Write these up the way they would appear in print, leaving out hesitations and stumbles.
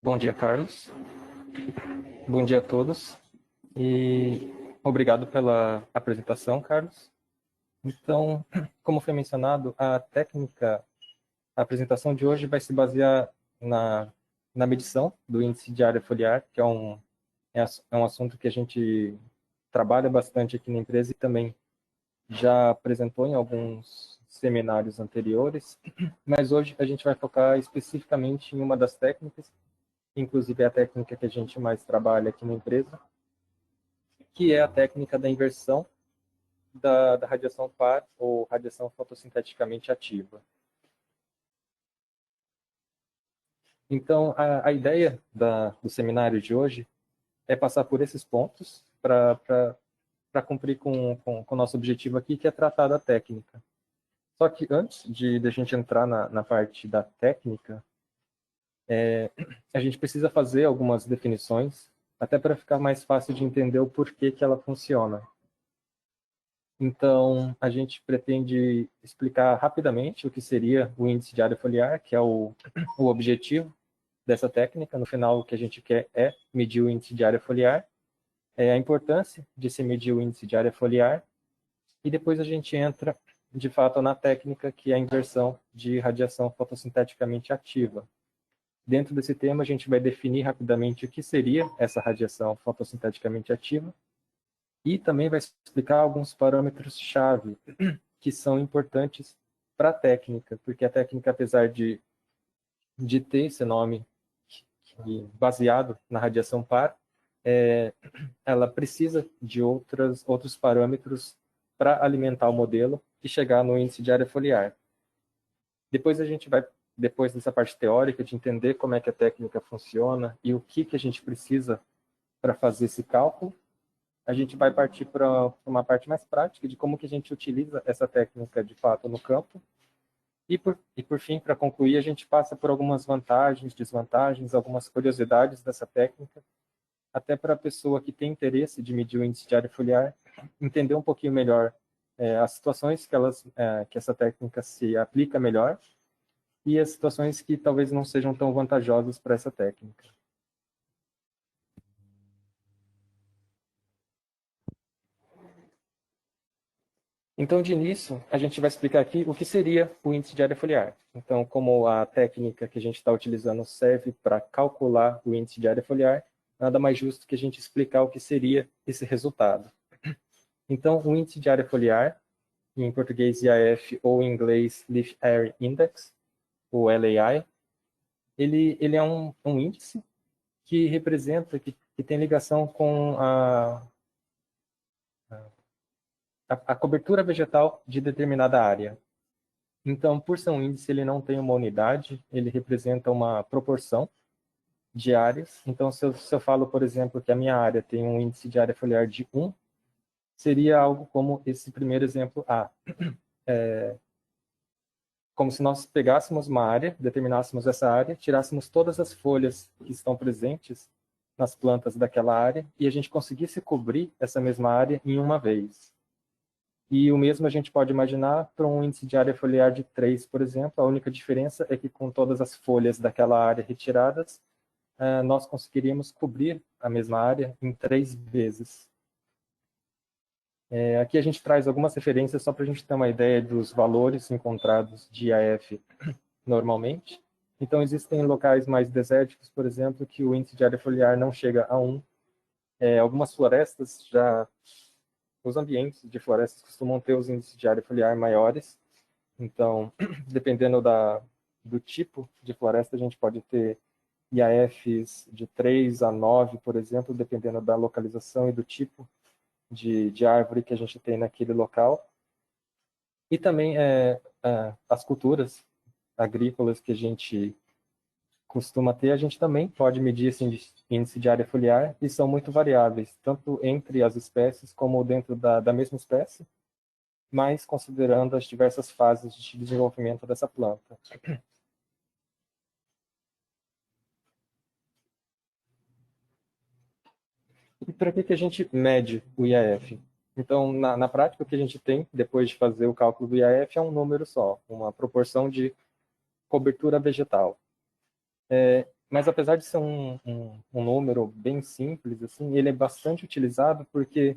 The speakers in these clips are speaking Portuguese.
Bom dia, Carlos. Bom dia a todos. E obrigado pela apresentação, Carlos. Então, como foi mencionado, a apresentação de hoje vai se basear na medição do índice de área foliar, que é um assunto que a gente trabalha bastante aqui na empresa e também já apresentou em alguns seminários anteriores, mas hoje a gente vai focar especificamente em uma das técnicas, inclusive é a técnica que a gente mais trabalha aqui na empresa, que é a técnica da inversão da radiação par ou radiação fotossinteticamente ativa. Então, a ideia do seminário de hoje é passar por esses pontos para cumprir com o nosso objetivo aqui, que é tratar da técnica. Só que antes de a gente entrar na parte da técnica, a gente precisa fazer algumas definições, até para ficar mais fácil de entender o porquê que ela funciona. Então, a gente pretende explicar rapidamente o que seria o índice de área foliar, que é o objetivo dessa técnica. No final, o que a gente quer é medir o índice de área foliar, a importância de se medir o índice de área foliar, e depois a gente entra, de fato, na técnica, que é a inversão de radiação fotossinteticamente ativa. Dentro desse tema, a gente vai definir rapidamente o que seria essa radiação fotossinteticamente ativa, e também vai explicar alguns parâmetros-chave que são importantes para a técnica, porque a técnica, apesar de ter esse nome baseado na radiação par, ela precisa de outros parâmetros para alimentar o modelo e chegar no índice de área foliar. Depois a gente vai, depois dessa parte teórica, de entender como é que a técnica funciona e o que a gente precisa para fazer esse cálculo, a gente vai partir para uma parte mais prática de como que a gente utiliza essa técnica de fato no campo. E por fim, para concluir, a gente passa por algumas vantagens, desvantagens, algumas curiosidades dessa técnica, até para a pessoa que tem interesse de medir o índice de área foliar, entender um pouquinho melhor as situações que essa técnica se aplica melhor e as situações que talvez não sejam tão vantajosas para essa técnica. Então, de início, a gente vai explicar aqui o que seria o índice de área foliar. Então, como a técnica que a gente está utilizando serve para calcular o índice de área foliar, nada mais justo que a gente explicar o que seria esse resultado. Então, o índice de área foliar, em português IAF ou em inglês Leaf Area Index, ou LAI, ele é um índice que representa, que tem ligação com a cobertura vegetal de determinada área. Então, por ser um índice, ele não tem uma unidade, ele representa uma proporção de áreas. Então, se eu falo, por exemplo, que a minha área tem um índice de área foliar de 1, seria algo como esse primeiro exemplo A. Como se nós pegássemos uma área, determinássemos essa área, tirássemos todas as folhas que estão presentes nas plantas daquela área e a gente conseguisse cobrir essa mesma área em uma vez. E o mesmo a gente pode imaginar para um índice de área foliar de 3, por exemplo. A única diferença é que com todas as folhas daquela área retiradas, nós conseguiríamos cobrir a mesma área em 3 vezes. Aqui a gente traz algumas referências só para a gente ter uma ideia dos valores encontrados de IAF normalmente. Então, existem locais mais desérticos, por exemplo, que o índice de área foliar não chega a 1. Algumas florestas os ambientes de florestas costumam ter os índices de área foliar maiores. Então, dependendo do tipo de floresta, a gente pode ter IAFs de 3 a 9, por exemplo, dependendo da localização e do tipo de árvore que a gente tem naquele local. E também as culturas agrícolas que a gente costuma ter, a gente também pode medir esse índice de área foliar e são muito variáveis, tanto entre as espécies como dentro da mesma espécie, mas considerando as diversas fases de desenvolvimento dessa planta. E para que a gente mede o IAF? Então, na prática, o que a gente tem, depois de fazer o cálculo do IAF, é um número só, uma proporção de cobertura vegetal. mas apesar de ser um número bem simples, assim, ele é bastante utilizado porque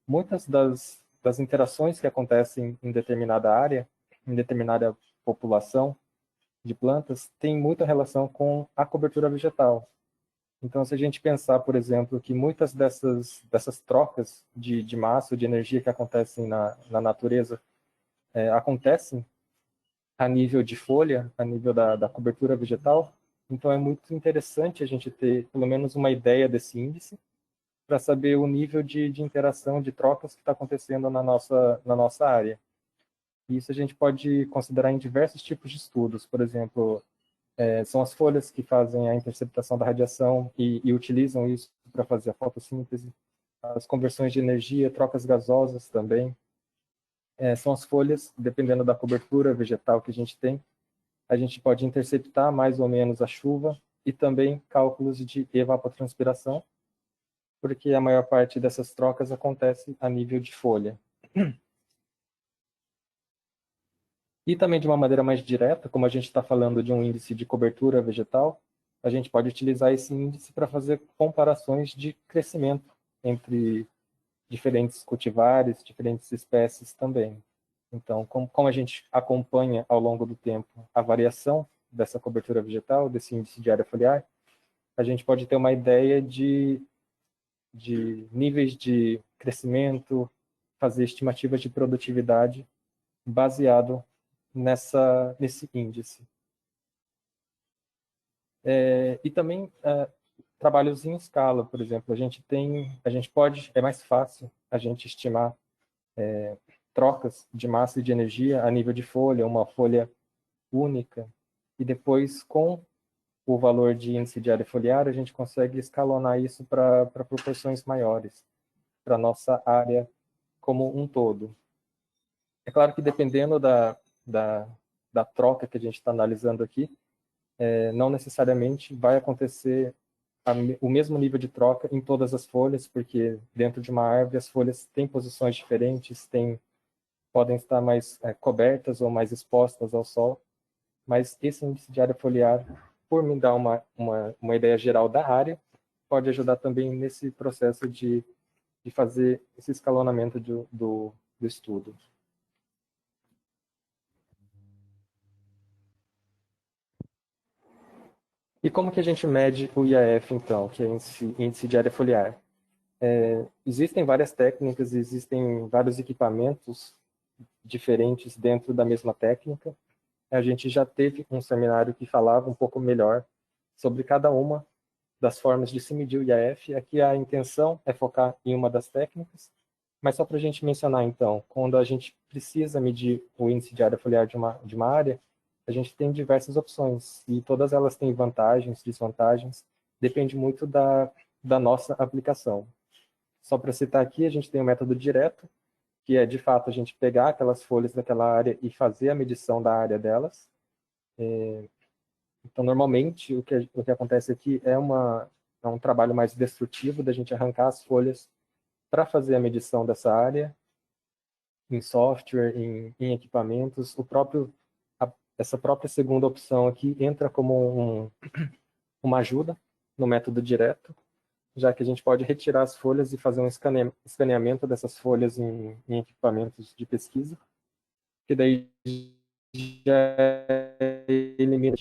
muitas das interações que acontecem em determinada área, em determinada população de plantas, tem muita relação com a cobertura vegetal. Então, se a gente pensar, por exemplo, que muitas dessas trocas de massa, de energia que acontecem na natureza, acontecem a nível de folha, a nível da cobertura vegetal, então é muito interessante a gente ter pelo menos uma ideia desse índice para saber o nível de interação, de trocas que está acontecendo na nossa área. E isso a gente pode considerar em diversos tipos de estudos. Por exemplo, são as folhas que fazem a interceptação da radiação e utilizam isso para fazer a fotossíntese, as conversões de energia, trocas gasosas também. São as folhas, dependendo da cobertura vegetal que a gente pode interceptar mais ou menos a chuva e também cálculos de evapotranspiração, porque a maior parte dessas trocas acontece a nível de folha. E também de uma maneira mais direta, como a gente está falando de um índice de cobertura vegetal, a gente pode utilizar esse índice para fazer comparações de crescimento entre diferentes cultivares, diferentes espécies também. Então, como a gente acompanha ao longo do tempo a variação dessa cobertura vegetal, desse índice de área foliar, a gente pode ter uma ideia de níveis de crescimento, fazer estimativas de produtividade baseado nesse índice. E também trabalhos em escala, por exemplo, é mais fácil a gente estimar trocas de massa e de energia a nível de folha, uma folha única, e depois com o valor de índice de área foliar, a gente consegue escalonar isso para proporções maiores, para a nossa área como um todo. É claro que dependendo da troca que a gente está analisando aqui, não necessariamente vai acontecer o mesmo nível de troca em todas as folhas, porque dentro de uma árvore as folhas têm posições diferentes, podem estar mais cobertas ou mais expostas ao sol, mas esse índice de área foliar, por me dar uma ideia geral da área, pode ajudar também nesse processo de fazer esse escalonamento do estudo. E como que a gente mede o IAF, então, que é índice de área foliar? Existem várias técnicas, existem vários equipamentos diferentes dentro da mesma técnica. A gente já teve um seminário que falava um pouco melhor sobre cada uma das formas de se medir o IAF. Aqui a intenção é focar em uma das técnicas, mas só para a gente mencionar, então, quando a gente precisa medir o índice de área foliar de uma área, a gente tem diversas opções, e todas elas têm vantagens, desvantagens, depende muito da nossa aplicação. Só para citar aqui, a gente tem o método direto, que é, de fato, a gente pegar aquelas folhas daquela área e fazer a medição da área delas. Então, normalmente, o que acontece aqui é um trabalho mais destrutivo, da gente arrancar as folhas para fazer a medição dessa área, em software, em equipamentos. Essa própria segunda opção aqui entra como uma ajuda no método direto, já que a gente pode retirar as folhas e fazer um escaneamento dessas folhas em equipamentos de pesquisa, que daí já elimina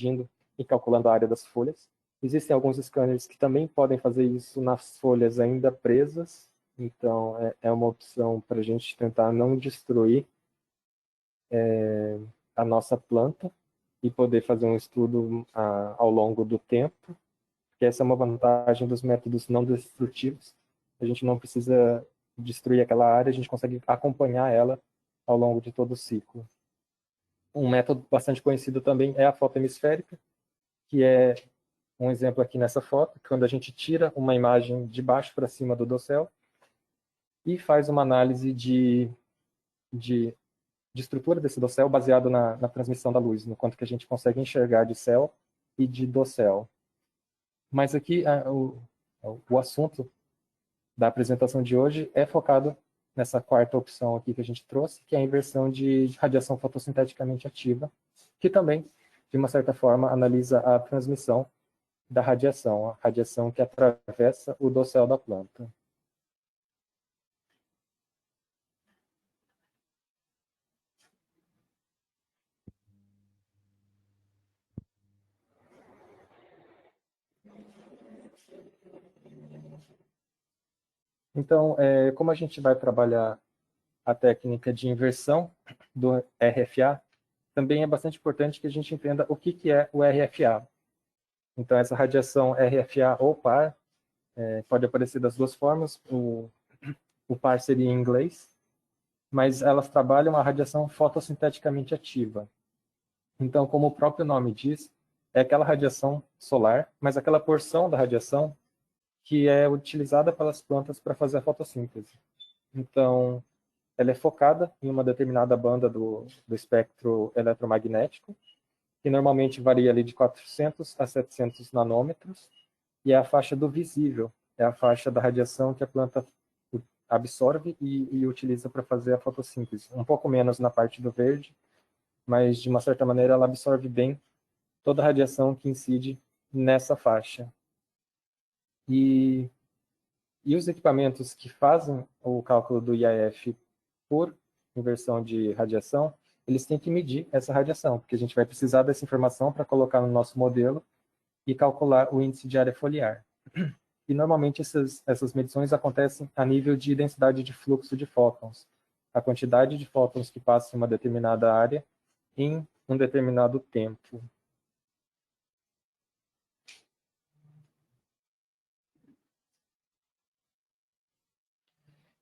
e calculando a área das folhas. Existem alguns scanners que também podem fazer isso nas folhas ainda presas, então é uma opção para a gente tentar não destruir a nossa planta e poder fazer um estudo ao longo do tempo, porque essa é uma vantagem dos métodos não destrutivos. A gente não precisa destruir aquela área, a gente consegue acompanhar ela ao longo de todo o ciclo. Um método bastante conhecido também é a foto hemisférica, que é um exemplo aqui nessa foto, quando a gente tira uma imagem de baixo para cima do dossel e faz uma análise de estrutura desse dossel baseado na transmissão da luz, no quanto que a gente consegue enxergar de céu e de dossel. Mas aqui o assunto da apresentação de hoje é focado nessa quarta opção aqui que a gente trouxe, que é a inversão de radiação fotossinteticamente ativa, que também, de uma certa forma, analisa a transmissão da radiação, a radiação que atravessa o dossel da planta. Então, como a gente vai trabalhar a técnica de inversão do RFA, também é bastante importante que a gente entenda o que é o RFA. Então, essa radiação RFA ou par pode aparecer das duas formas. O par seria em inglês, mas elas trabalham a radiação fotossinteticamente ativa. Então, como o próprio nome diz, é aquela radiação solar, mas aquela porção da radiação que é utilizada pelas plantas para fazer a fotossíntese. Então, ela é focada em uma determinada banda do espectro eletromagnético, que normalmente varia ali de 400 a 700 nanômetros, e é a faixa do visível, é a faixa da radiação que a planta absorve e utiliza para fazer a fotossíntese. Um pouco menos na parte do verde, mas de uma certa maneira ela absorve bem toda a radiação que incide nessa faixa. E os equipamentos que fazem o cálculo do IAF por inversão de radiação, eles têm que medir essa radiação, porque a gente vai precisar dessa informação para colocar no nosso modelo e calcular o índice de área foliar. E normalmente essas medições acontecem a nível de densidade de fluxo de fótons, a quantidade de fótons que passa em uma determinada área em um determinado tempo.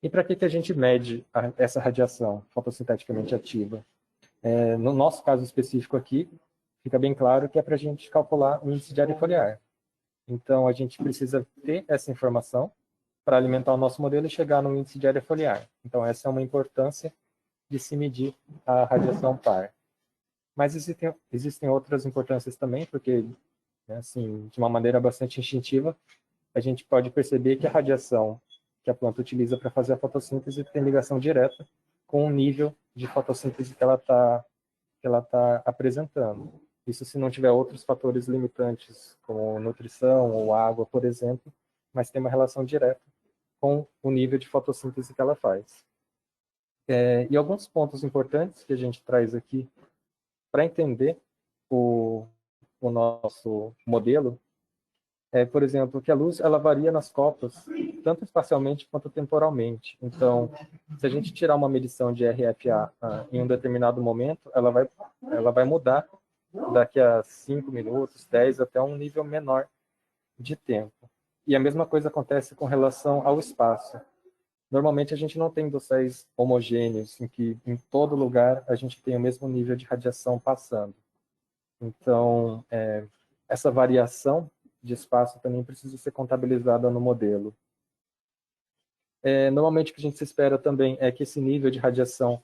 E para que a gente mede essa radiação fotossinteticamente ativa? No nosso caso específico aqui, fica bem claro que é para a gente calcular o índice de área foliar. Então, a gente precisa ter essa informação para alimentar o nosso modelo e chegar no índice de área foliar. Então, essa é uma importância de se medir a radiação par. Mas existem outras importâncias também, porque, assim, de uma maneira bastante instintiva, a gente pode perceber que a radiação que a planta utiliza para fazer a fotossíntese tem ligação direta com o nível de fotossíntese que ela tá apresentando. Isso se não tiver outros fatores limitantes, como nutrição ou água, por exemplo, mas tem uma relação direta com o nível de fotossíntese que ela faz. E alguns pontos importantes que a gente traz aqui para entender o nosso modelo por exemplo, que a luz ela varia nas copas, tanto espacialmente quanto temporalmente. Então, se a gente tirar uma medição de RFA em um determinado momento, ela vai mudar daqui a 5 minutos, 10, até um nível menor de tempo. E a mesma coisa acontece com relação ao espaço. Normalmente a gente não tem dosséis homogêneos, em que em todo lugar a gente tem o mesmo nível de radiação passando. Então, essa variação de espaço também precisa ser contabilizada no modelo. Normalmente o que a gente se espera também é que esse nível de radiação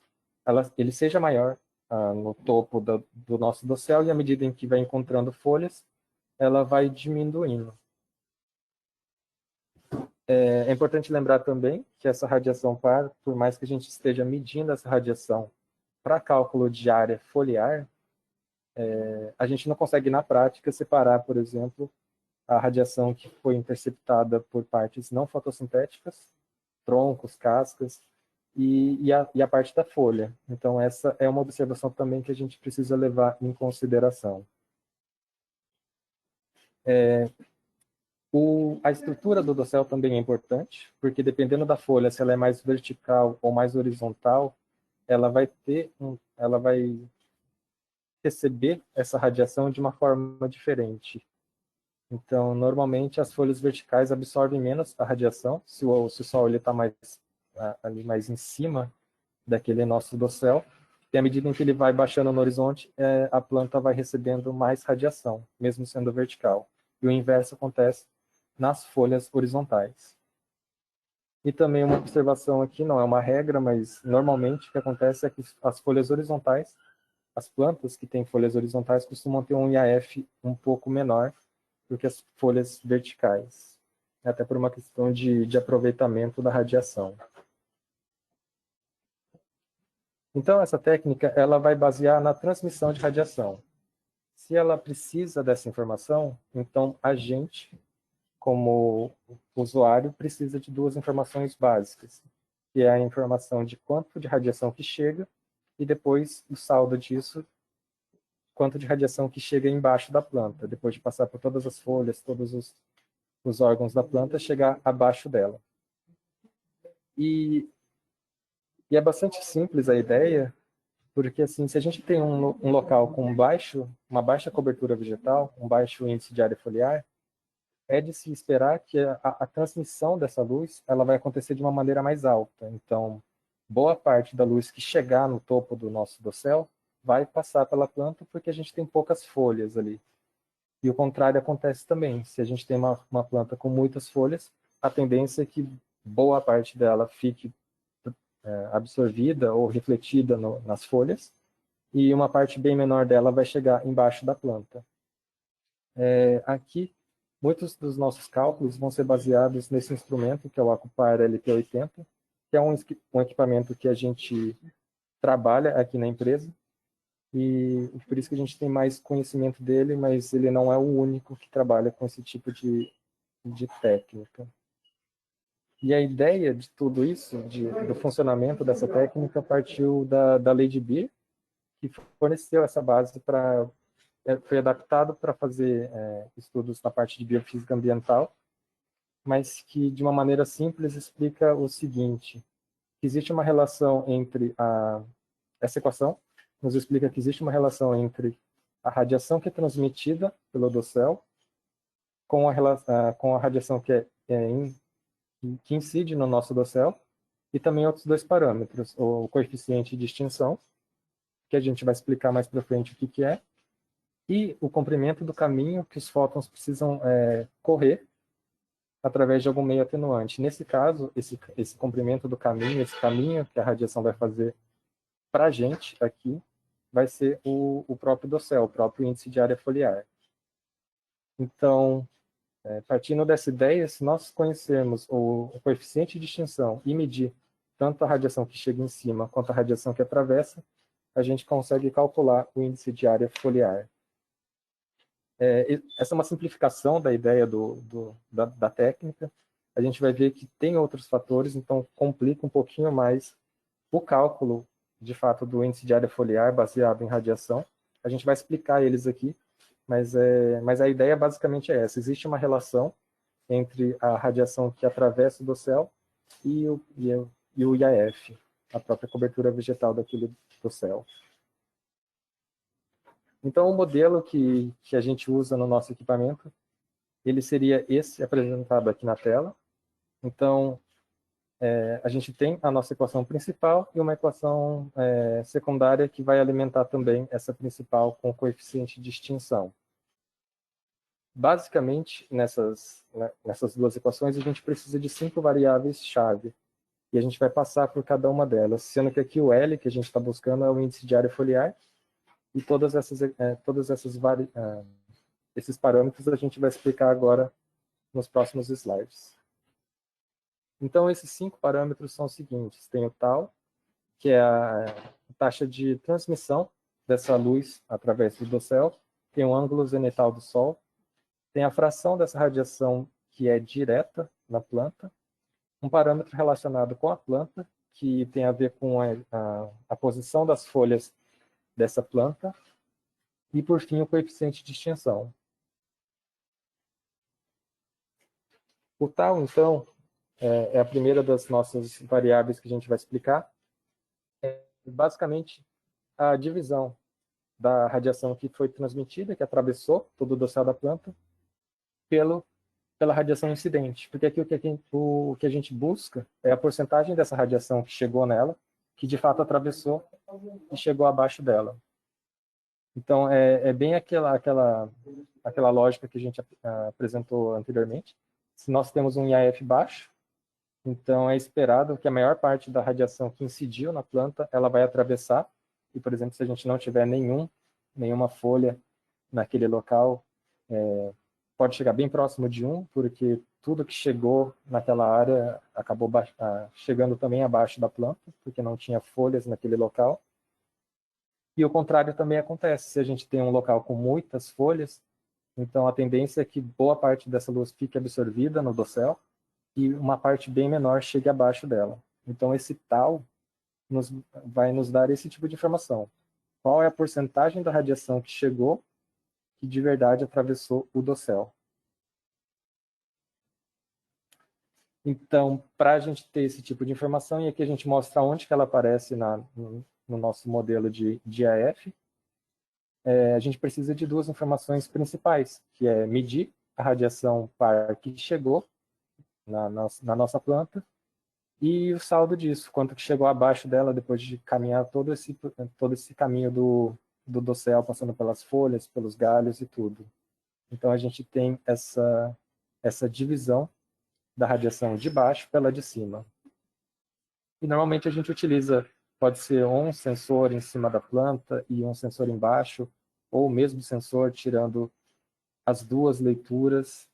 ele seja maior no topo do nosso dossel, e à medida em que vai encontrando folhas, ela vai diminuindo. É importante lembrar também que essa radiação par, por mais que a gente esteja medindo essa radiação para cálculo de área foliar, a gente não consegue na prática separar, por exemplo, a radiação que foi interceptada por partes não fotossintéticas, troncos, cascas, e a parte da folha. Então, essa é uma observação também que a gente precisa levar em consideração. A estrutura do dossel também é importante, porque dependendo da folha, se ela é mais vertical ou mais horizontal, ela vai receber essa radiação de uma forma diferente. Então, normalmente, as folhas verticais absorvem menos a radiação, se o sol está ali mais em cima daquele nosso dossel, e à medida em que ele vai baixando no horizonte, a planta vai recebendo mais radiação, mesmo sendo vertical. E o inverso acontece nas folhas horizontais. E também uma observação aqui, não é uma regra, mas normalmente o que acontece é que as folhas horizontais, as plantas que têm folhas horizontais costumam ter um IAF um pouco menor do que as folhas verticais, até por uma questão de aproveitamento da radiação. Então, essa técnica ela vai basear na transmissão de radiação. se ela precisa dessa informação, então a gente, como usuário, precisa de duas informações básicas, que é a informação de quanto de radiação que chega e depois o saldo disso, quanto de radiação que chega embaixo da planta, depois de passar por todas as folhas, todos os órgãos da planta, chegar abaixo dela. E é bastante simples a ideia, porque assim, se a gente tem um local com uma baixa cobertura vegetal, um baixo índice de área foliar, é de se esperar que a transmissão dessa luz ela vai acontecer de uma maneira mais alta. Então, boa parte da luz que chegar no topo do nosso dossel vai passar pela planta porque a gente tem poucas folhas ali. E o contrário acontece também. Se a gente tem uma planta com muitas folhas, a tendência é que boa parte dela fique absorvida ou refletida nas folhas, e uma parte bem menor dela vai chegar embaixo da planta. Aqui, muitos dos nossos cálculos vão ser baseados nesse instrumento, que é o Acupar LP80, que é um equipamento que a gente trabalha aqui na empresa, e por isso que a gente tem mais conhecimento dele, mas ele não é o único que trabalha com esse tipo de técnica. E a ideia de tudo isso, do funcionamento dessa técnica, partiu da lei de Beer, que forneceu essa base foi adaptado para fazer estudos na parte de biofísica ambiental, mas que de uma maneira simples explica o seguinte: que existe uma relação entre essa equação nos explica que existe uma relação entre a radiação que é transmitida pelo dossel com a radiação que incide no nosso dossel, e também outros dois parâmetros, o coeficiente de extinção, que a gente vai explicar mais para frente o que é, e o comprimento do caminho que os fótons precisam correr através de algum meio atenuante. Nesse caso, esse comprimento do caminho, esse caminho que a radiação vai fazer para a gente aqui, vai ser o próprio dossel, o próprio índice de área foliar. Então, partindo dessa ideia, se nós conhecermos o coeficiente de extinção e medir tanto a radiação que chega em cima quanto a radiação que atravessa, a gente consegue calcular o índice de área foliar. Essa é uma simplificação da ideia da técnica. A gente vai ver que tem outros fatores, então complica um pouquinho mais o cálculo, de fato, do índice de área foliar baseado em radiação. A gente vai explicar eles aqui, mas a ideia basicamente é essa. Existe uma relação entre a radiação que atravessa o dossel e o IAF, a própria cobertura vegetal daquele dossel. Então, o modelo que a gente usa no nosso equipamento, ele seria esse apresentado aqui na tela. Então, a gente tem a nossa equação principal e uma equação secundária que vai alimentar também essa principal com o coeficiente de extinção. Basicamente, nessas duas equações, a gente precisa de 5 variáveis-chave. E a gente vai passar por cada uma delas, sendo que aqui o L que a gente está buscando é o índice de área foliar, e esses parâmetros a gente vai explicar agora nos próximos slides. Então, esses 5 parâmetros são os seguintes. Tem o tau, que é a taxa de transmissão dessa luz através do dossel. Tem o ângulo zenital do Sol. Tem a fração dessa radiação que é direta na planta. Um parâmetro relacionado com a planta, que tem a ver com a posição das folhas dessa planta. E, por fim, o coeficiente de extinção. O tau, então, é a primeira das nossas variáveis que a gente vai explicar. Basicamente, a divisão da radiação que foi transmitida, que atravessou todo o dossel da planta, pela radiação incidente. Porque aqui o que a gente busca é a porcentagem dessa radiação que chegou nela, que de fato atravessou e chegou abaixo dela. Então, é bem aquela lógica que a gente apresentou anteriormente. Se nós temos um IAF baixo, então é esperado que a maior parte da radiação que incidiu na planta, ela vai atravessar. E, por exemplo, se a gente não tiver nenhuma folha naquele local, pode chegar bem próximo de 1, porque tudo que chegou naquela área acabou chegando também abaixo da planta, porque não tinha folhas naquele local. E o contrário também acontece. Se a gente tem um local com muitas folhas, então a tendência é que boa parte dessa luz fique absorvida no dossel e uma parte bem menor chegue abaixo dela. Então esse tal vai nos dar esse tipo de informação. Qual é a porcentagem da radiação que chegou que de verdade atravessou o dossel? Então, para a gente ter esse tipo de informação, e aqui a gente mostra onde que ela aparece no nosso modelo de AF, a gente precisa de duas informações principais, que é medir a radiação par que chegou na nossa planta e o saldo disso, quanto que chegou abaixo dela depois de caminhar todo esse caminho do dossel, passando pelas folhas, pelos galhos e tudo. Então a gente tem essa divisão da radiação de baixo pela de cima. E normalmente a gente utiliza, pode ser um sensor em cima da planta e um sensor embaixo, ou o mesmo sensor tirando as duas leituras.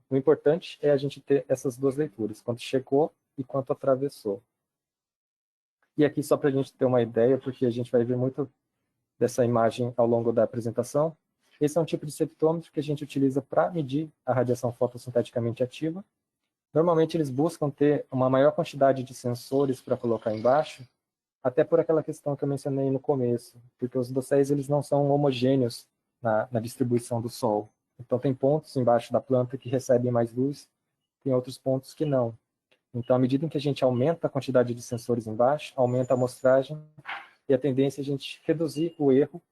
O importante é a gente ter essas duas leituras, quanto chegou e quanto atravessou. E aqui só para a gente ter uma ideia, porque a gente vai ver muito dessa imagem ao longo da apresentação, esse é um tipo de septômetro que a gente utiliza para medir a radiação fotossinteticamente ativa. Normalmente eles buscam ter uma maior quantidade de sensores para colocar embaixo, até por aquela questão que eu mencionei no começo, porque os dosséis eles não são homogêneos na distribuição do Sol. Então tem pontos embaixo da planta que recebem mais luz, tem outros pontos que não. Então, à medida em que a gente aumenta a quantidade de sensores embaixo, aumenta a amostragem, e a tendência é a gente reduzir o erro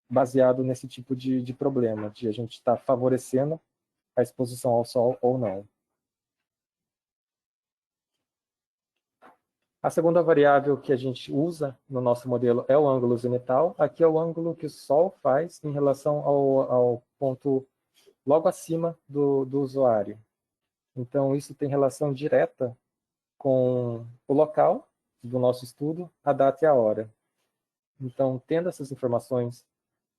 baseado nesse tipo de problema, de a gente estar favorecendo a exposição ao Sol ou não. A segunda variável que a gente usa no nosso modelo é o ângulo zenital. Aqui é o ângulo que o Sol faz em relação ao ponto logo acima do usuário. Então, isso tem relação direta com o local do nosso estudo, a data e a hora. Então, tendo essas informações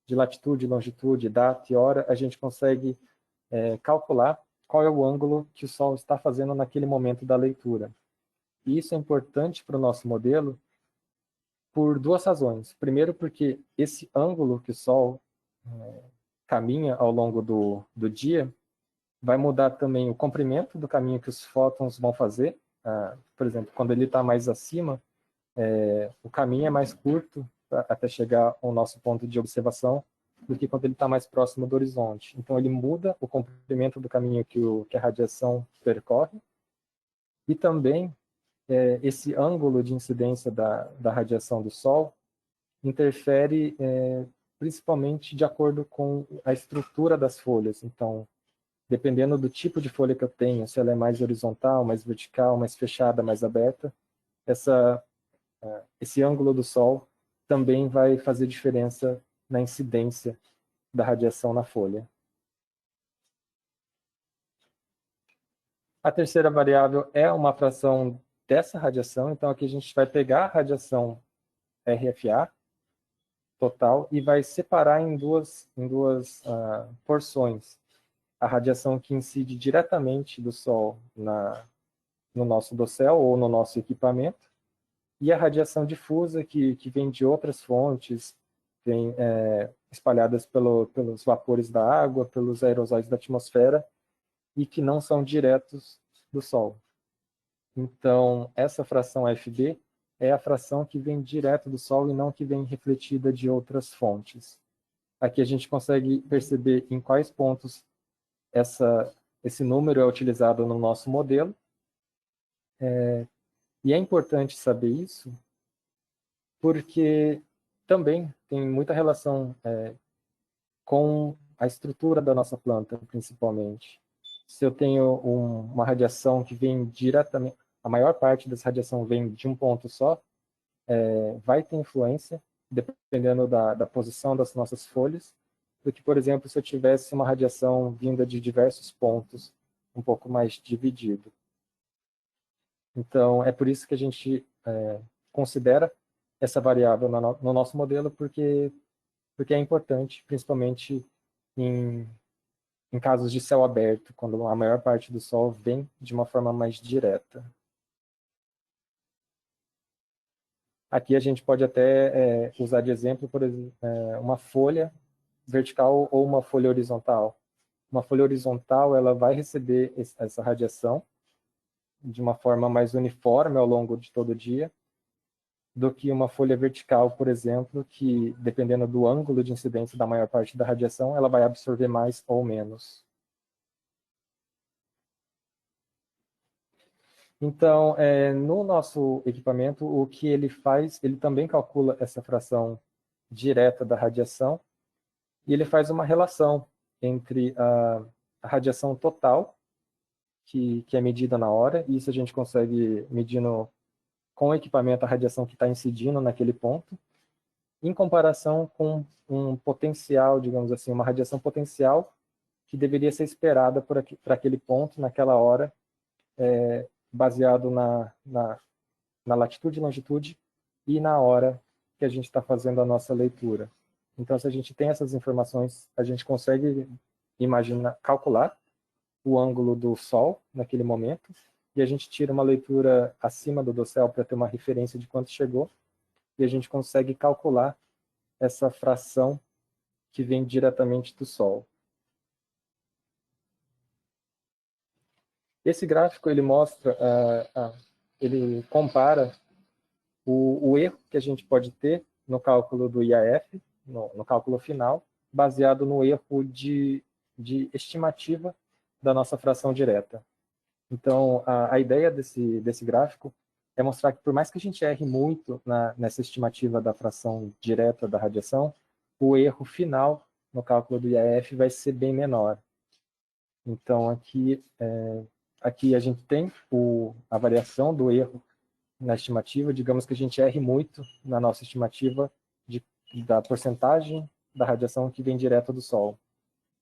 de latitude, longitude, data e hora, a gente consegue calcular qual é o ângulo que o Sol está fazendo naquele momento da leitura. E isso é importante para o nosso modelo por duas razões. Primeiro, porque esse ângulo que o Sol caminha ao longo do dia vai mudar também o comprimento do caminho que os fótons vão fazer. Por exemplo, quando ele está mais acima, o caminho é mais curto até chegar ao nosso ponto de observação do que quando ele está mais próximo do horizonte. Então, ele muda o comprimento do caminho que a radiação percorre e também esse ângulo de incidência da radiação do Sol interfere principalmente de acordo com a estrutura das folhas. Então, dependendo do tipo de folha que eu tenho, se ela é mais horizontal, mais vertical, mais fechada, mais aberta, esse ângulo do Sol também vai fazer diferença na incidência da radiação na folha. A terceira variável é uma fração dessa radiação, então aqui a gente vai pegar a radiação RFA total e vai separar em duas porções. A radiação que incide diretamente do Sol no nosso dossel ou no nosso equipamento, e a radiação difusa que vem de outras fontes, vem espalhadas pelos vapores da água, pelos aerosóis da atmosfera, e que não são diretos do Sol. Então, essa fração FB é a fração que vem direto do Sol e não que vem refletida de outras fontes. Aqui a gente consegue perceber em quais pontos esse número é utilizado no nosso modelo. E é importante saber isso porque também tem muita relação com a estrutura da nossa planta, principalmente. Se eu tenho uma radiação que vem diretamente, a maior parte dessa radiação vem de um ponto só, vai ter influência, dependendo da posição das nossas folhas, do que, por exemplo, se eu tivesse uma radiação vinda de diversos pontos, um pouco mais dividido. Então, é por isso que a gente considera essa variável no nosso modelo, porque é importante, principalmente em casos de céu aberto, quando a maior parte do Sol vem de uma forma mais direta. Aqui a gente pode até usar de exemplo, por exemplo, uma folha vertical ou uma folha horizontal. Uma folha horizontal, ela vai receber essa radiação de uma forma mais uniforme ao longo de todo o dia, do que uma folha vertical, por exemplo, que, dependendo do ângulo de incidência da maior parte da radiação, ela vai absorver mais ou menos. Então, no nosso equipamento, o que ele faz, ele também calcula essa fração direta da radiação, e ele faz uma relação entre a radiação total, que é medida na hora, e isso a gente consegue medir com o equipamento a radiação que está incidindo naquele ponto, em comparação com um potencial, digamos assim, uma radiação potencial que deveria ser esperada para aquele ponto, naquela hora, baseado na latitude e longitude e na hora que a gente está fazendo a nossa leitura. Então, se a gente tem essas informações, a gente consegue imaginar, calcular o ângulo do Sol naquele momento, e a gente tira uma leitura acima do dossel para ter uma referência de quanto chegou, e a gente consegue calcular essa fração que vem diretamente do Sol. Esse gráfico ele mostra, ele compara o erro que a gente pode ter no cálculo do IAF, no cálculo final, baseado no erro de estimativa da nossa fração direta. Então, a ideia desse gráfico é mostrar que, por mais que a gente erre muito nessa estimativa da fração direta da radiação, o erro final no cálculo do IAF vai ser bem menor. Então, aqui a gente tem a variação do erro na estimativa. Digamos que a gente erre muito na nossa estimativa da porcentagem da radiação que vem direto do Sol.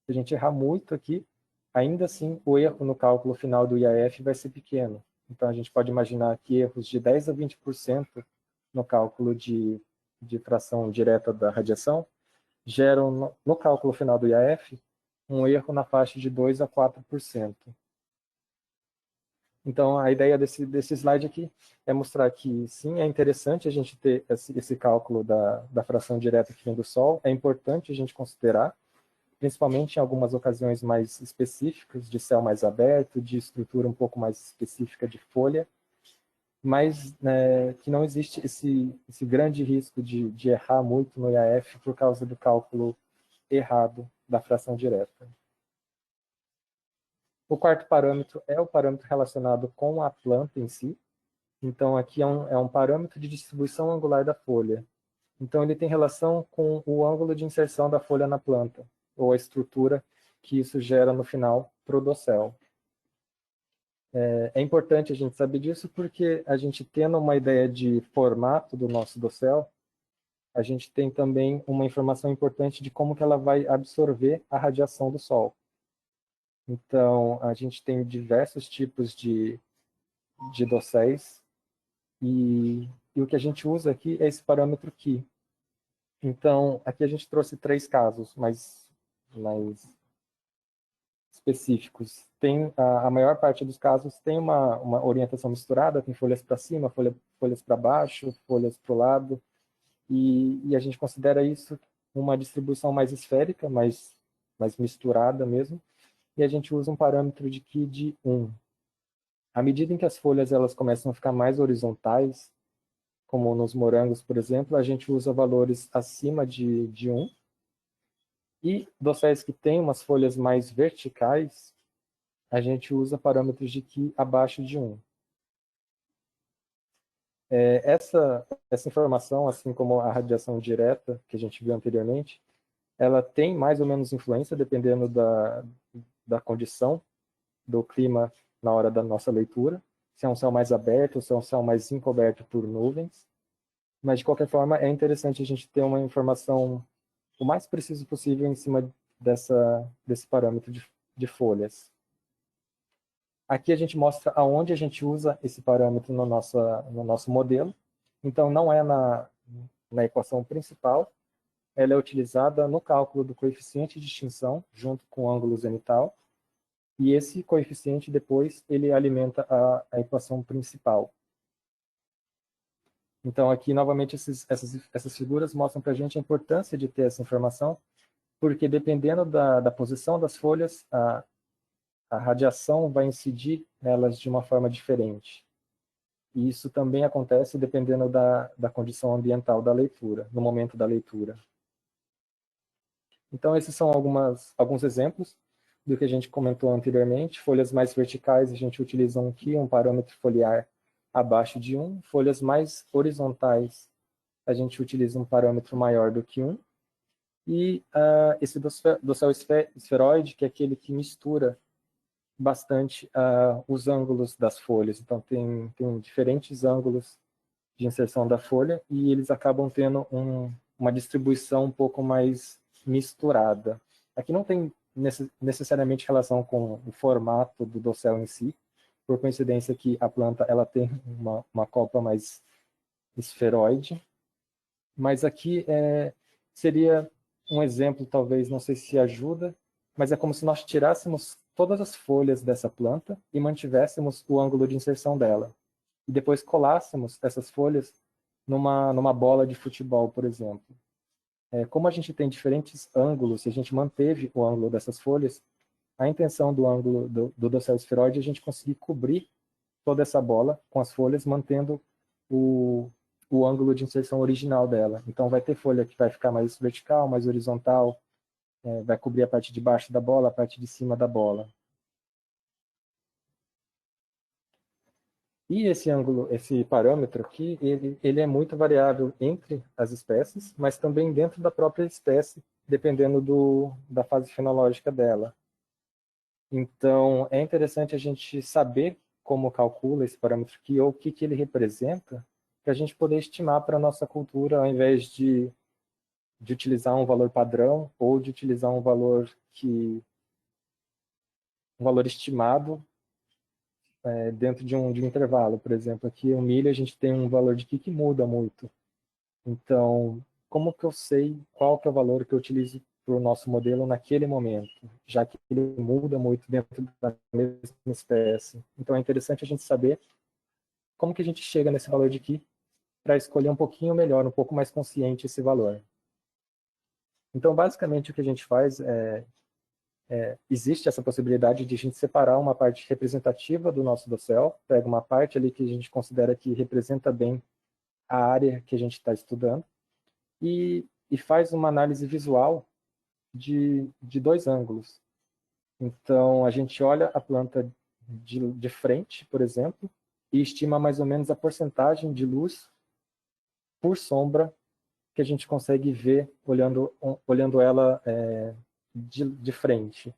Se a gente errar muito aqui, ainda assim o erro no cálculo final do IAF vai ser pequeno. Então a gente pode imaginar que erros de 10 a 20% no cálculo de fração direta da radiação geram no cálculo final do IAF um erro na faixa de 2 a 4%. Então, a ideia desse slide aqui é mostrar que, sim, é interessante a gente ter esse cálculo da fração direta que vem do Sol, é importante a gente considerar, principalmente em algumas ocasiões mais específicas, de céu mais aberto, de estrutura um pouco mais específica de folha, mas que não existe esse grande risco de errar muito no IAF por causa do cálculo errado da fração direta. O quarto parâmetro é o parâmetro relacionado com a planta em si. Então, aqui é um parâmetro de distribuição angular da folha. Então, ele tem relação com o ângulo de inserção da folha na planta, ou a estrutura que isso gera no final para o dossel. É importante a gente saber disso porque a gente tendo uma ideia de formato do nosso dossel, a gente tem também uma informação importante de como que ela vai absorver a radiação do Sol. Então, a gente tem diversos tipos de dosséis e o que a gente usa aqui é esse parâmetro Ki. Então, aqui a gente trouxe 3 casos mais específicos. Tem a maior parte dos casos tem uma orientação misturada, tem folhas para cima, folhas para baixo, folhas para o lado, e a gente considera isso uma distribuição mais esférica, mais misturada mesmo, e a gente usa um parâmetro de Ki de 1. À medida em que as folhas elas começam a ficar mais horizontais, como nos morangos, por exemplo, a gente usa valores acima de 1. E dosséis que têm umas folhas mais verticais, a gente usa parâmetros de Ki abaixo de 1. Essa informação, assim como a radiação direta, que a gente viu anteriormente, ela tem mais ou menos influência, dependendo da condição do clima na hora da nossa leitura, se é um céu mais aberto ou se é um céu mais encoberto por nuvens. Mas, de qualquer forma, é interessante a gente ter uma informação o mais preciso possível em cima desse parâmetro de folhas. Aqui a gente mostra aonde a gente usa esse parâmetro no nosso modelo. Então, não é na equação principal, ela é utilizada no cálculo do coeficiente de extinção, junto com o ângulo zenital, e esse coeficiente, depois, ele alimenta a equação principal. Então, aqui, novamente, essas figuras mostram para a gente a importância de ter essa informação, porque dependendo da posição das folhas, a radiação vai incidir nelas de uma forma diferente. E isso também acontece dependendo da condição ambiental da leitura, no momento da leitura. Então, esses são alguns exemplos do que a gente comentou anteriormente. Folhas mais verticais, a gente utiliza aqui um parâmetro foliar abaixo de 1. Folhas mais horizontais, a gente utiliza um parâmetro maior do que 1. E esse dossel esferoide, que é aquele que mistura bastante os ângulos das folhas. Então, tem diferentes ângulos de inserção da folha e eles acabam tendo uma distribuição um pouco mais misturada. Aqui não tem necessariamente relação com o formato do dossel em si, por coincidência que a planta ela tem uma copa mais esferoide, mas aqui seria um exemplo, talvez, não sei se ajuda, mas é como se nós tirássemos todas as folhas dessa planta e mantivéssemos o ângulo de inserção dela. E depois colássemos essas folhas numa bola de futebol, por exemplo. Como a gente tem diferentes ângulos, e a gente manteve o ângulo dessas folhas, a intenção do ângulo do dossel esferoide é a gente conseguir cobrir toda essa bola com as folhas, mantendo o ângulo de inserção original dela. Então vai ter folha que vai ficar mais vertical, mais horizontal, vai cobrir a parte de baixo da bola, a parte de cima da bola. E esse ângulo, esse parâmetro aqui, ele é muito variável entre as espécies, mas também dentro da própria espécie, dependendo da fase fenológica dela. Então, é interessante a gente saber como calcula esse parâmetro aqui, ou o que ele representa, para a gente poder estimar para a nossa cultura, ao invés de utilizar um valor padrão, ou de utilizar um valor estimado dentro de um intervalo. Por exemplo, aqui o milho a gente tem um valor de que muda muito. Então, como que eu sei qual que é o valor que eu utilizo para o nosso modelo naquele momento, já que ele muda muito dentro da mesma espécie. Então, é interessante a gente saber como que a gente chega nesse valor de Ki para escolher um pouquinho melhor, um pouco mais consciente esse valor. Então, basicamente, o que a gente faz existe essa possibilidade de a gente separar uma parte representativa do nosso dossel, pega uma parte ali que a gente considera que representa bem a área que a gente está estudando, e faz uma análise visual de dois ângulos. Então, a gente olha a planta de frente, por exemplo, e estima mais ou menos a porcentagem de luz por sombra que a gente consegue ver olhando ela de frente.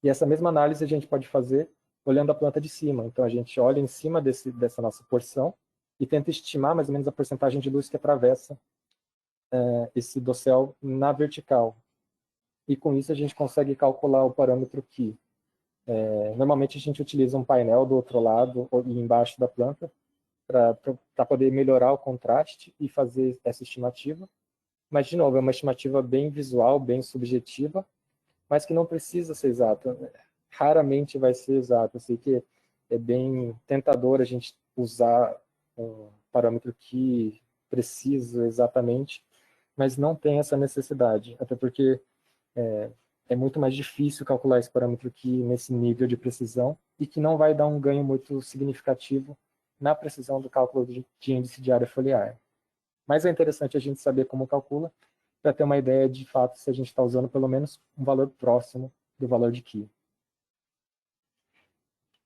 E essa mesma análise a gente pode fazer olhando a planta de cima. Então, a gente olha em cima dessa nossa porção e tenta estimar mais ou menos a porcentagem de luz que atravessa esse dossel na vertical. E com isso a gente consegue calcular o parâmetro Ki. Normalmente a gente utiliza um painel do outro lado e embaixo da planta para poder melhorar o contraste e fazer essa estimativa. Mas, de novo, é uma estimativa bem visual, bem subjetiva, mas que não precisa ser exata. Raramente vai ser exata. Eu sei que é bem tentador a gente usar um parâmetro que precisa exatamente, mas não tem essa necessidade, até porque é muito mais difícil calcular esse parâmetro aqui nesse nível de precisão e que não vai dar um ganho muito significativo na precisão do cálculo de índice de área foliar. Mas é interessante a gente saber como calcula para ter uma ideia de fato se a gente está usando pelo menos um valor próximo do valor de Ki.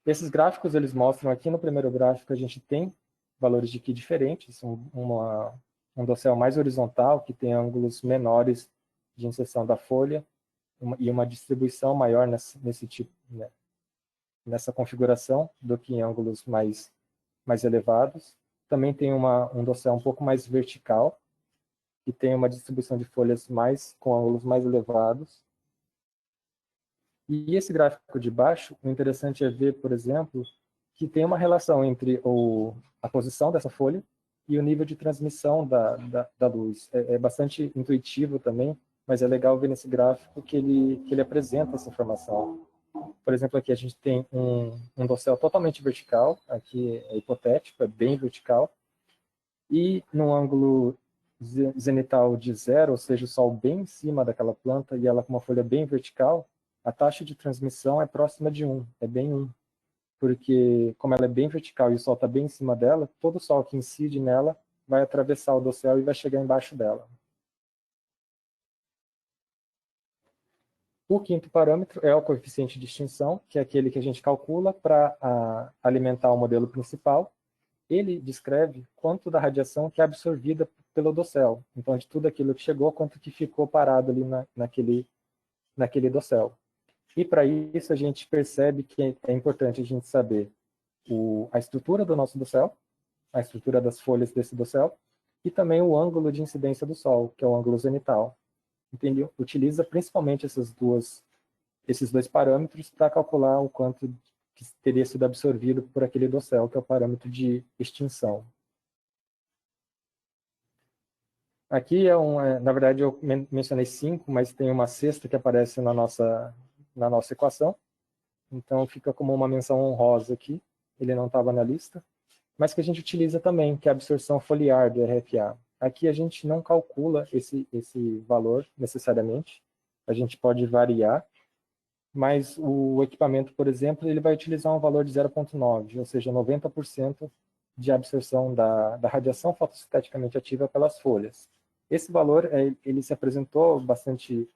Esses gráficos eles mostram aqui no primeiro gráfico a gente tem valores de Ki diferentes, um dossel mais horizontal que tem ângulos menores de inserção da folha e uma distribuição maior nesse tipo, né, nessa configuração do que em ângulos mais elevados. Também tem um dossel um pouco mais vertical, que tem uma distribuição de folhas com ângulos mais elevados. E esse gráfico de baixo, o interessante é ver, por exemplo, que tem uma relação entre a posição dessa folha e o nível de transmissão da luz. É bastante intuitivo também, mas é legal ver nesse gráfico que ele apresenta essa informação. Por exemplo, aqui a gente tem um dossel totalmente vertical, aqui é hipotético, é bem vertical, E no ângulo zenital de 0, ou seja, o sol bem em cima daquela planta e ela com uma folha bem vertical, a taxa de transmissão é próxima de 1, é bem 1. Porque como ela é bem vertical e o sol está bem em cima dela, todo o sol que incide nela vai atravessar o dossel e vai chegar embaixo dela. O quinto parâmetro é o coeficiente de extinção, que é aquele que a gente calcula para alimentar o modelo principal. Ele descreve quanto da radiação que é absorvida pelo dossel. Então, de tudo aquilo que chegou, quanto que ficou parado ali naquele dossel. E para isso a gente percebe que é importante a gente saber a estrutura do nosso dossel, a estrutura das folhas desse dossel, e também o ângulo de incidência do Sol, que é o ângulo zenital. Entendeu? Utiliza principalmente esses dois parâmetros para calcular o quanto que teria sido absorvido por aquele dossel, que é o parâmetro de extinção. Aqui na verdade eu mencionei 5, mas tem uma sexta que aparece na nossa equação. Então fica como uma menção honrosa aqui. Ele não estava na lista. Mas que a gente utiliza também, que é a absorção foliar do RFA. Aqui a gente não calcula esse valor necessariamente. A gente pode variar. Mas o equipamento, por exemplo, ele vai utilizar um valor de 0,9, ou seja, 90% de absorção da radiação fotossinteticamente ativa pelas folhas. Esse valor ele se apresentou bastante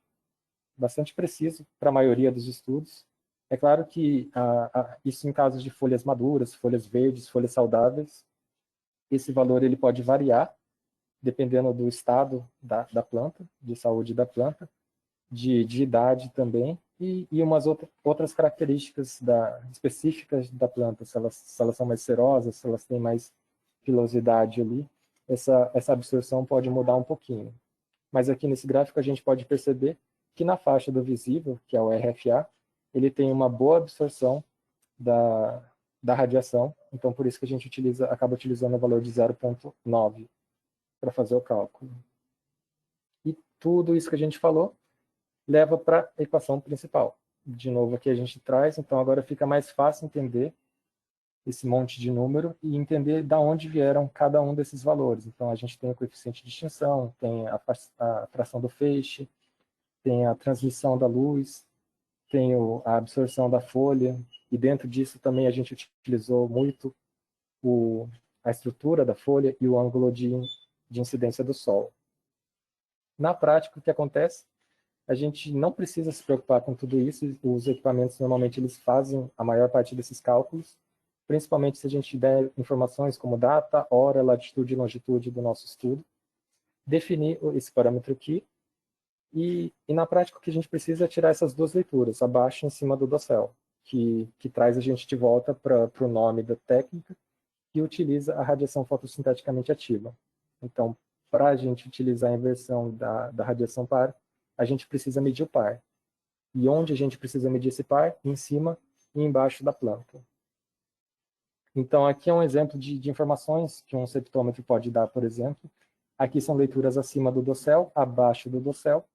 preciso para a maioria dos estudos. É claro que isso em casos de folhas maduras, folhas verdes, folhas saudáveis, esse valor ele pode variar dependendo do estado da planta, de saúde da planta, de idade também, e umas outras características específicas da planta, se elas são mais cerosas, se elas têm mais pilosidade ali, essa absorção pode mudar um pouquinho. Mas aqui nesse gráfico a gente pode perceber que na faixa do visível, que é o RFA, ele tem uma boa absorção da radiação, então por isso que a gente acaba utilizando o valor de 0,9 para fazer o cálculo. E tudo isso que a gente falou leva para a equação principal. De novo aqui a gente traz, então agora fica mais fácil entender esse monte de número e entender de onde vieram cada um desses valores. Então a gente tem o coeficiente de extinção, tem a fração do feixe, tem a transmissão da luz, tem a absorção da folha, e dentro disso também a gente utilizou muito a estrutura da folha e o ângulo de incidência do sol. Na prática, o que acontece? A gente não precisa se preocupar com tudo isso, os equipamentos normalmente eles fazem a maior parte desses cálculos, principalmente se a gente der informações como data, hora, latitude e longitude do nosso estudo, definir esse parâmetro aqui, e na prática o que a gente precisa é tirar essas duas leituras, abaixo e em cima do dossel, que traz a gente de volta para o nome da técnica, que utiliza a radiação fotossinteticamente ativa. Então, para a gente utilizar a inversão da radiação par, a gente precisa medir o par. E onde a gente precisa medir esse par? Em cima e embaixo da planta. Então, aqui é um exemplo de informações que um septômetro pode dar, por exemplo. Aqui são leituras acima do dossel, abaixo do dossel,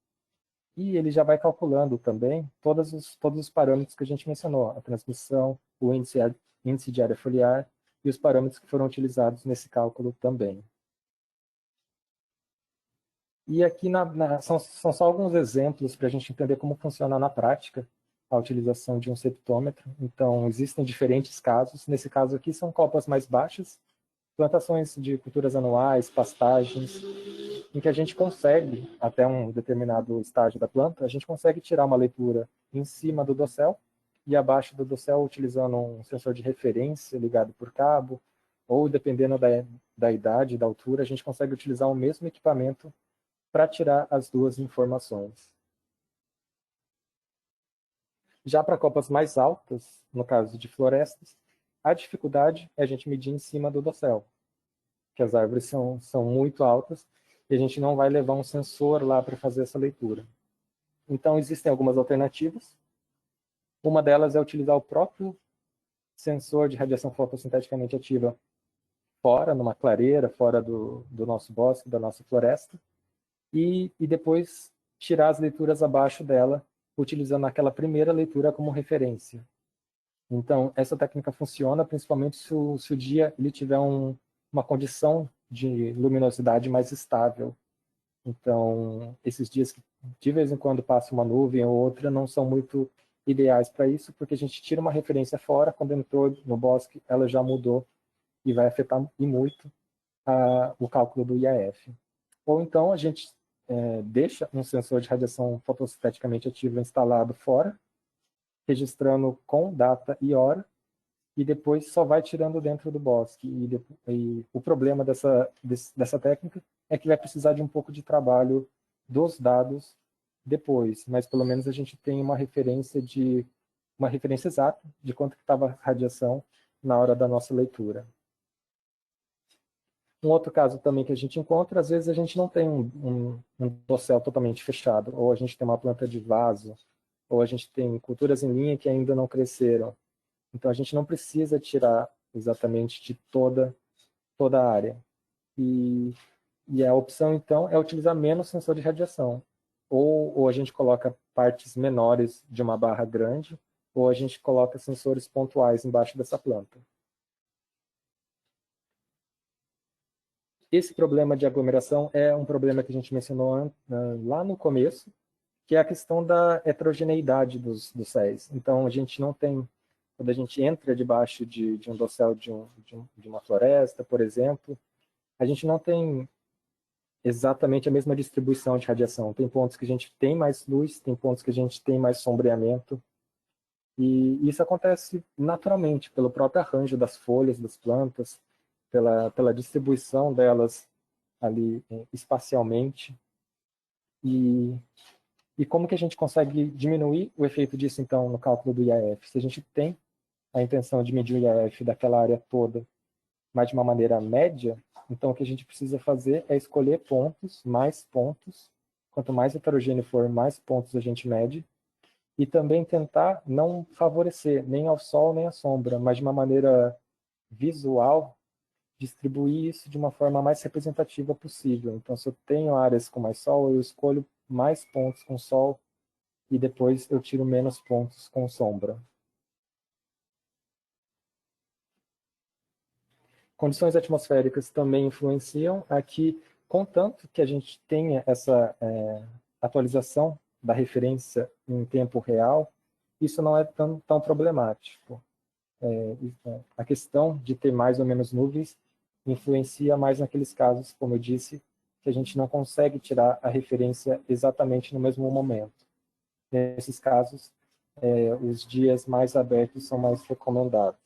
e ele já vai calculando também todos os parâmetros que a gente mencionou, a transmissão, o índice de área foliar e os parâmetros que foram utilizados nesse cálculo também. E aqui são só alguns exemplos para a gente entender como funciona na prática a utilização de um septômetro. Então, existem diferentes casos. Nesse caso aqui, são copas mais baixas, plantações de culturas anuais, pastagens, em que a gente consegue, até um determinado estágio da planta, a gente consegue tirar uma leitura em cima do dossel e abaixo do dossel utilizando um sensor de referência ligado por cabo, ou dependendo da idade e da altura, a gente consegue utilizar o mesmo equipamento para tirar as duas informações. Já para copas mais altas, no caso de florestas, a dificuldade é a gente medir em cima do dossel, que as árvores são muito altas e a gente não vai levar um sensor lá para fazer essa leitura. Então, existem algumas alternativas. Uma delas é utilizar o próprio sensor de radiação fotossinteticamente ativa fora, numa clareira, fora do nosso bosque, da nossa floresta, e depois tirar as leituras abaixo dela, utilizando aquela primeira leitura como referência. Então, essa técnica funciona principalmente se o dia ele tiver uma condição de luminosidade mais estável. Então, esses dias que de vez em quando passa uma nuvem ou outra não são muito ideais para isso, porque a gente tira uma referência fora, quando entrou no bosque, ela já mudou e vai afetar e muito o cálculo do IAF. Ou então a gente deixa um sensor de radiação fotossinteticamente ativa instalado fora, registrando com data e hora, e depois só vai tirando dentro do bosque. E o problema dessa técnica é que vai precisar de um pouco de trabalho dos dados depois, mas pelo menos a gente tem uma referência exata de quanto que estava a radiação na hora da nossa leitura. Um outro caso também que a gente encontra, às vezes a gente não tem um dossel totalmente fechado, ou a gente tem uma planta de vaso, ou a gente tem culturas em linha que ainda não cresceram. Então a gente não precisa tirar exatamente de toda a área. E a opção então é utilizar menos sensor de radiação. Ou a gente coloca partes menores de uma barra grande, ou a gente coloca sensores pontuais embaixo dessa planta. Esse problema de aglomeração é um problema que a gente mencionou lá no começo, que é a questão da heterogeneidade dos séis. Então, a gente não tem, quando a gente entra debaixo de um dossel de uma floresta, por exemplo, a gente não tem exatamente a mesma distribuição de radiação. Tem pontos que a gente tem mais luz, tem pontos que a gente tem mais sombreamento. E isso acontece naturalmente, pelo próprio arranjo das folhas das plantas, pela distribuição delas ali espacialmente. E como que a gente consegue diminuir o efeito disso, então, no cálculo do IAF? Se a gente tem a intenção de medir o IAF daquela área toda, mas de uma maneira média, então o que a gente precisa fazer é escolher pontos, mais pontos. Quanto mais heterogêneo for, mais pontos a gente mede. E também tentar não favorecer nem ao sol nem à sombra, mas de uma maneira visual, distribuir isso de uma forma mais representativa possível. Então, se eu tenho áreas com mais sol, eu escolho mais pontos com sol e depois eu tiro menos pontos com sombra. Condições atmosféricas também influenciam aqui, contanto que a gente tenha essa atualização da referência em tempo real, isso não é tão problemático. A questão de ter mais ou menos nuvens influencia mais naqueles casos, como eu disse, que a gente não consegue tirar a referência exatamente no mesmo momento. Nesses casos, os dias mais abertos são mais recomendados.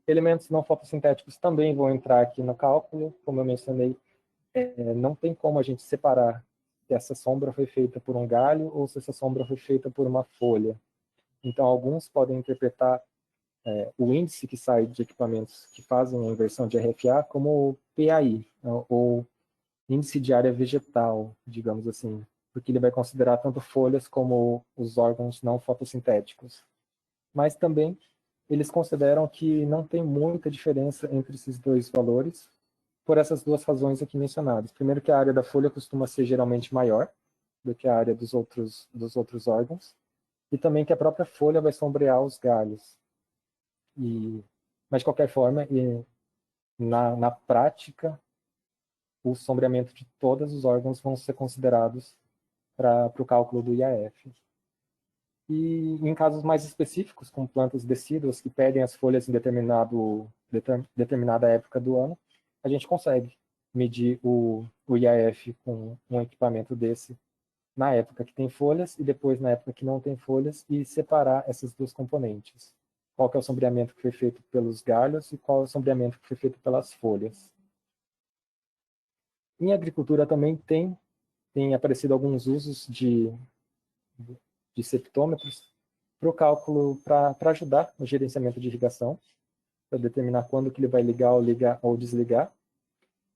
Elementos não fotossintéticos também vão entrar aqui no cálculo, como eu mencionei, não tem como a gente separar se essa sombra foi feita por um galho ou se essa sombra foi feita por uma folha. Então, alguns podem interpretar o índice que sai de equipamentos que fazem a inversão de RFA como PAI, ou índice de área vegetal, digamos assim, porque ele vai considerar tanto folhas como os órgãos não fotossintéticos. Mas também eles consideram que não tem muita diferença entre esses dois valores, por essas duas razões aqui mencionadas. Primeiro, que a área da folha costuma ser geralmente maior do que a área dos outros órgãos, e também que a própria folha vai sombrear os galhos. Mas, de qualquer forma, na prática, o sombreamento de todos os órgãos vão ser considerados para o cálculo do IAF. E em casos mais específicos, com plantas decíduas que perdem as folhas em determinada época do ano, a gente consegue medir o IAF com um equipamento desse na época que tem folhas e depois na época que não tem folhas e separar essas duas componentes. Qual que é o sombreamento que foi feito pelos galhos e qual é o sombreamento que foi feito pelas folhas. Em agricultura também tem aparecido alguns usos de septômetros para o cálculo, para ajudar no gerenciamento de irrigação, para determinar quando que ele vai ligar ou desligar.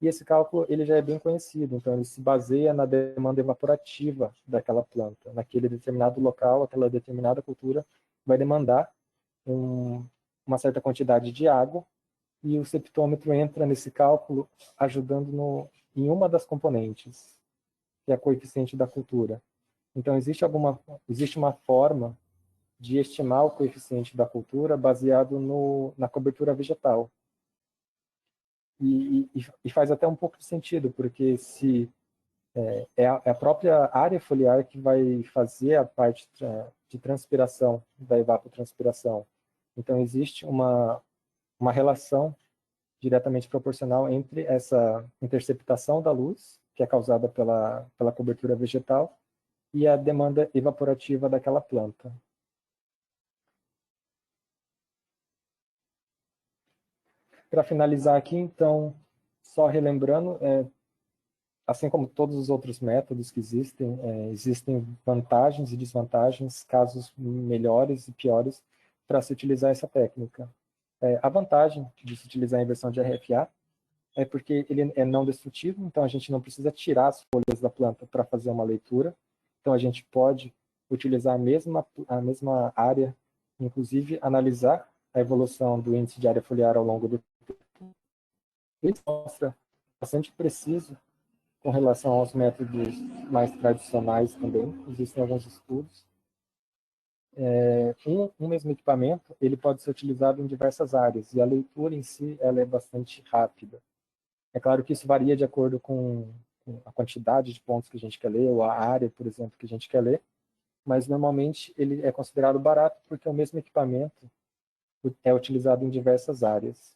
E esse cálculo ele já é bem conhecido, então ele se baseia na demanda evaporativa daquela planta. Naquele determinado local, aquela determinada cultura vai demandar uma certa quantidade de água, e o septômetro entra nesse cálculo ajudando em uma das componentes, que é a coeficiente da cultura. Então, existe uma forma de estimar o coeficiente da cultura baseado na cobertura vegetal. E faz até um pouco de sentido, porque se é a própria área foliar que vai fazer a parte de transpiração, da evapotranspiração. Então, existe uma relação diretamente proporcional entre essa interceptação da luz, que é causada pela cobertura vegetal, e a demanda evaporativa daquela planta. Para finalizar aqui, então, só relembrando, assim como todos os outros métodos que existem, existem vantagens e desvantagens, casos melhores e piores, para se utilizar essa técnica. A vantagem de se utilizar a inversão de RFA é porque ele é não destrutivo, então a gente não precisa tirar as folhas da planta para fazer uma leitura. Então a gente pode utilizar a mesma área, inclusive analisar a evolução do índice de área foliar ao longo do tempo. Ele mostra bastante preciso com relação aos métodos mais tradicionais também. Existem alguns estudos. Um mesmo equipamento ele pode ser utilizado em diversas áreas e a leitura em si ela é bastante rápida. É claro que isso varia de acordo com a quantidade de pontos que a gente quer ler, ou a área, por exemplo, que a gente quer ler, mas normalmente ele é considerado barato porque o mesmo equipamento é utilizado em diversas áreas.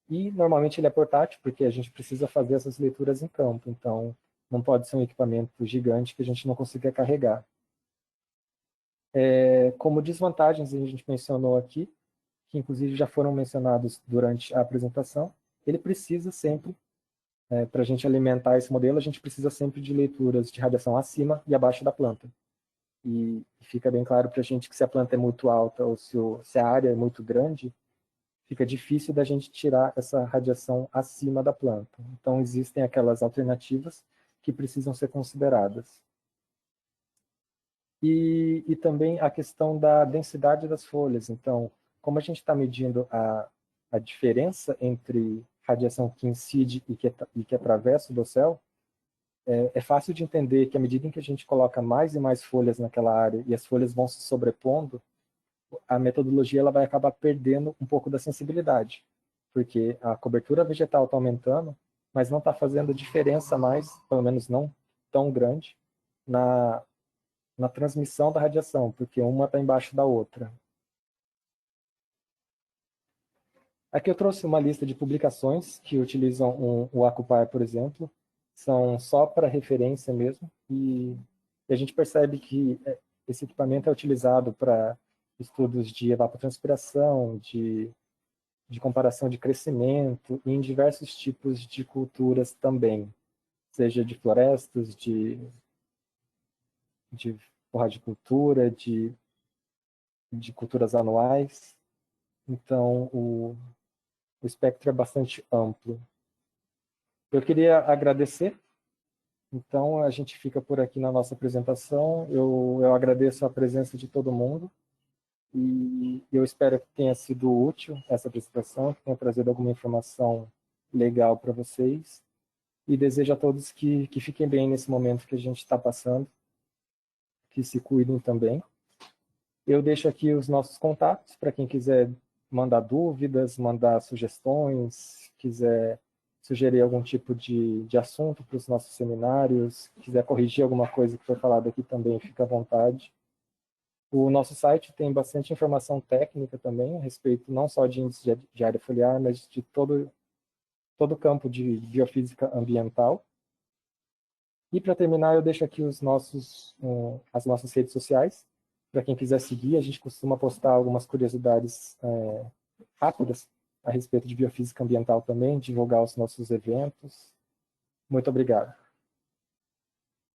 E normalmente ele é portátil porque a gente precisa fazer essas leituras em campo, então não pode ser um equipamento gigante que a gente não consiga carregar. Como desvantagens, a gente mencionou aqui, que inclusive já foram mencionados durante a apresentação, ele precisa sempre, para a gente alimentar esse modelo, a gente precisa sempre de leituras de radiação acima e abaixo da planta. E fica bem claro para a gente que se a planta é muito alta ou se a área é muito grande, fica difícil da gente tirar essa radiação acima da planta. Então, existem aquelas alternativas que precisam ser consideradas. E também a questão da densidade das folhas. Então, como a gente está medindo a diferença entre radiação que incide e que atravessa o dossel, é fácil de entender que à medida em que a gente coloca mais e mais folhas naquela área e as folhas vão se sobrepondo, a metodologia ela vai acabar perdendo um pouco da sensibilidade, porque a cobertura vegetal está aumentando, mas não está fazendo diferença mais, pelo menos não tão grande, na transmissão da radiação, porque uma está embaixo da outra. Aqui eu trouxe uma lista de publicações que utilizam o Acupar, por exemplo, são só para referência mesmo, e a gente percebe que esse equipamento é utilizado para estudos de evapotranspiração, de comparação de crescimento, e em diversos tipos de culturas também, seja de florestas, de horticultura, de culturas anuais. Então, o espectro é bastante amplo. Eu queria agradecer. Então, a gente fica por aqui na nossa apresentação. Eu agradeço a presença de todo mundo e eu espero que tenha sido útil essa apresentação, que tenha trazido alguma informação legal para vocês. E desejo a todos que fiquem bem nesse momento que a gente está passando, que se cuidem também. Eu deixo aqui os nossos contatos para quem quiser mandar dúvidas, mandar sugestões, quiser sugerir algum tipo de assunto para os nossos seminários, quiser corrigir alguma coisa que foi falada aqui também, fica à vontade. O nosso site tem bastante informação técnica também, a respeito não só de índice de área foliar, mas de todo o campo de biofísica ambiental. E para terminar, eu deixo aqui as nossas redes sociais. Para quem quiser seguir, a gente costuma postar algumas curiosidades rápidas a respeito de biofísica ambiental também, divulgar os nossos eventos. Muito obrigado.